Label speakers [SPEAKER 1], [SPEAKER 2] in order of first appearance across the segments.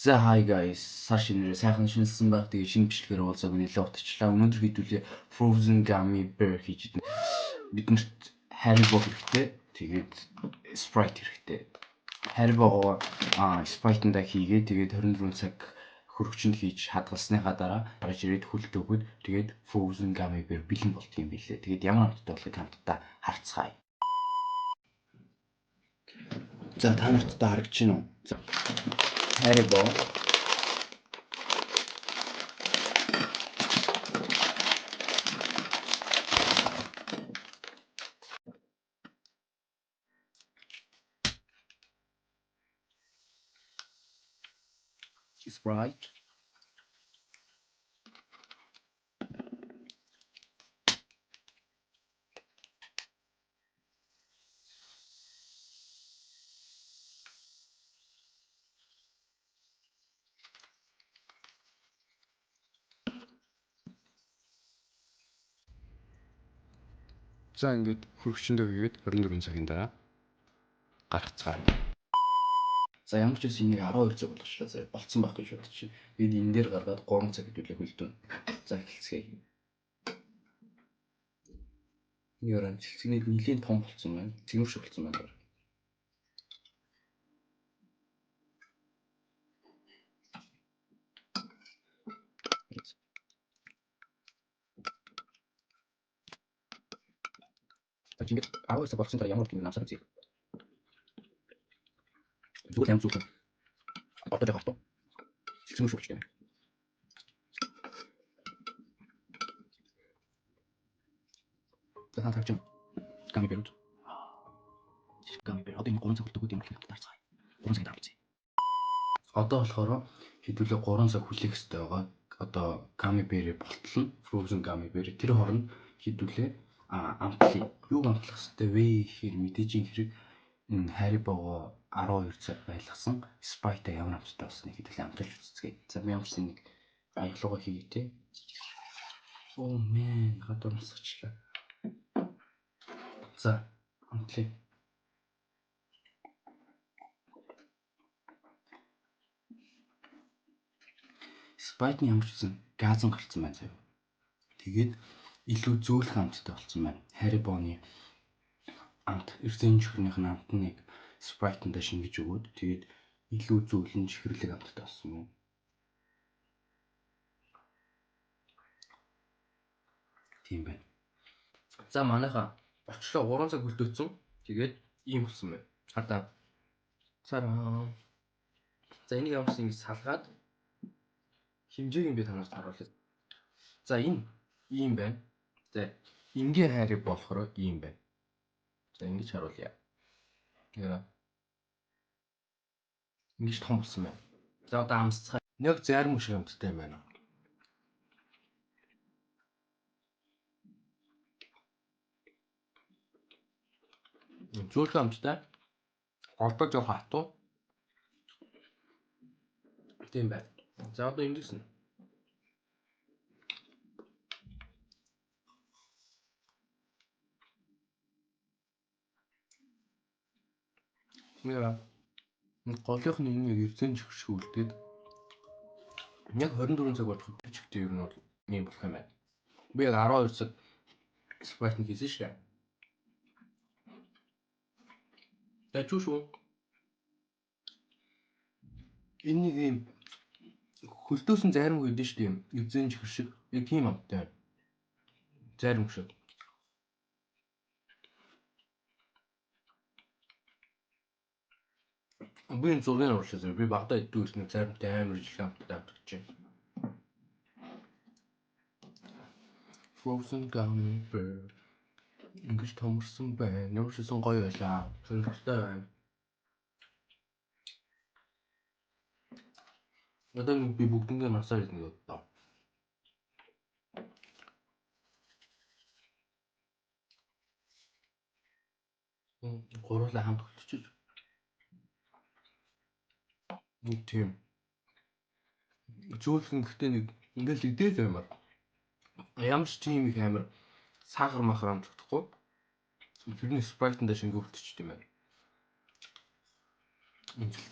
[SPEAKER 1] За hi guys, сар шинээр сайхан шинэлсэн баг. Тэгээ шинэ бичлэгээр уулзааг нэлээд утгачлаа. Өнөөдөр хэдүүлээ Frozen Gummy Bear хийж идэнэ. Биднэрт Haribo хэрэгтэй. Тэгээд Sprite хэрэгтэй. Haribo Sprite-ндаа хийгээ. Тэгээд 24 цаг хөрөгчөнд хийж хадгалсныхаа дараа гарч ирээд хүлт өгöd. Тэгээд Frozen Gummy Bear бэлэн болт юм билээ. Тэгээд ямар амттай болохыг хамтдаа харцгаая. За та нарт та харагч байна уу? За Haribo Sprite
[SPEAKER 2] За ингээд хөрөгчөндөө хийгээд 24 цагийн дараа гаргацгаая.
[SPEAKER 1] За ямар ч үс энийг 12 цаг болгочлаа. За болцсон байх гэж бодож чинь. Тэгээд энэ дээр гаргаад 3 цаг хэдүүлээ хөлдөн. За эхэлцгээе. Яаран цэцгний нэлийн том болцсон байна. Цэгмэрш болцсон байна. За ингэж 12 цаг болцсон дараа ямар ч юм намсаад үзье. Зүгээр юм зүгт. Отоо хавтаа. Цэгмэрш болчих юм. За хаа тавьчих. Гами бэрүүд. Гами бэр. Одоо энэ 3 цаг болдог юм хэлээд таарцгаая. 3 цаг таарцгаая. Одоо болохоор хэдүүлээ 3 цаг хүлээх хэрэгтэй байгаа. Одоо гами бэрээ болтлоо. Frozen гами бэр. Тэр хооронд хэдүүлээ амтлаа. Юуг амтлах хэрэгтэй вэ гэхээр мэдээж хэрэг Haribo 12 цаг байлгасан Sprite ямар амттай болсныг хэдүүлээ амталж үзье. За би ямар ч нэг аяглуугаа хийе те. Oh man, гадуур насгачлаа. За амтлаа. Sprite-ны ямар ч гэсэн газан гарцсан байна заяа. Тэгээд илүү зөөлх амттай болсон байна. Haribo-ны амт эрдэнэ чихрийнх нь амт нэг Sprite-ндаа шингэж өгөөд тэгээд илүү зөөлөн чихэрлэг амттай болсон юм. Тийм байна. За манайха очлоо 3 цаг хөлдөөцсөн. Тэгээд ийм болсон байна. Хардаа. Цараа. За энийг ямар ч ингэ салгаад хэмжээг нь би танаас харуулъя. За энэ ийм байна. За ингийн хайрыг болохоор ийм байна. За ингэж харуулъя. Яа. Ингэж том болсон байна. За одоо амсцгаа.
[SPEAKER 2] Яг зарим шиг амттай юм байна.
[SPEAKER 1] Зөөлх амттай. Голдоо жоох хатуу. Тийм байна. За одоо ингэсэн. Яа. Голынх нь энэ эрдэнэ чих шиг үлдээд яг 24 цаг болох чихтэй ер нь бол ийм болох юм байна. Би яг 12 цаг Sprite хийсэн шээ. Тэчүү шүү. Энэ нэг юм хөлдөөсөн зарим үед шүү дээ. Эвзэн чихэр шиг яг тийм амттай. Зарим шиг. Би энэ зургийг оруулсан. Би багтаа идүүс нэг заримтай амар их амттай авчихж байна. Frozen Gummy Bear. Ингэж томорсон байна. Ямар ч гэсэн гоё байлаа. Сонирхолтой байна. Одоо би бүгднийг насаар ирнэ гэдэг. Гурлаа хамт хөтчихөж. Нэг тийм. Зөөлхөн гэхдээ нэг ингээл идээд баймаар. Ямар ч тийм их амар сахар махар амтдахгүй. Тэрний Sprite-ндаа шингээ үлдчихэж тийм байна.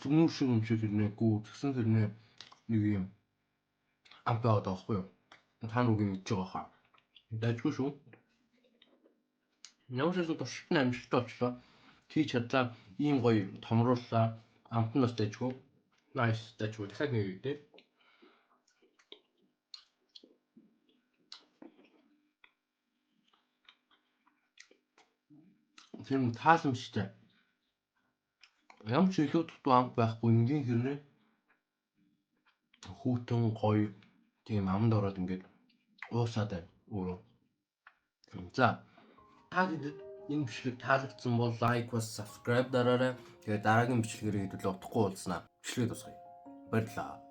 [SPEAKER 2] Түмүү шиг юм шиг нэргүй тэгсэн тэрнээ нэг юм амт байгаад байгаа байхгүй юу? Та нүг юм идэж байгаа хаа. Дайггүй шүү. Ямар ч зүйл туршилтны амжилттай болчлоо. Хийж чадлаа. Ийм гоё томрууллаа. Амт нь бас дайггүй. Nice дайггүй. Дахиад нэг үү дээ. Тэр нь тааламжтай. Ямар ч илүү дутуу амт байхгүй энгийн хэрнээ хүүтэн гоё тийм амд ороод ингээд уусаад байна өөрөө. За та хэд энэ бичлэг таалагдсан бол лайк бас subscribe дараарай. Тэгээ дараагийн бичлэгээр хэдүүлээ утгагүй уулзнаа. Бичлэгээ тусгая. Баярлалаа.